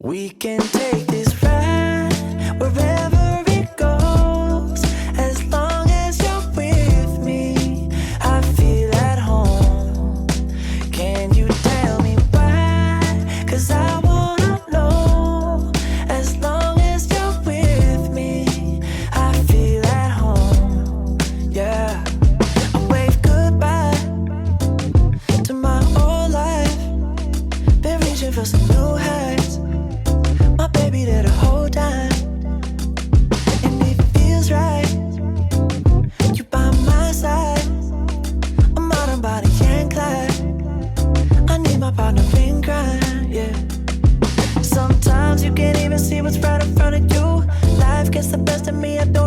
We can take this ride wherever it goes, as long as you're with me. I feel at home. Can you tell me why? 'Cause I wanna know. As long as you're with me, I feel at home. Yeah. I wave goodbye to my old life. Been reaching for some new heights. My baby there the whole time, and it feels right. You by my side. I'm out on body and Clyde. I need my partner in crime, yeah. Sometimes you can't even see what's right in front of you. Life gets the best of me, I don't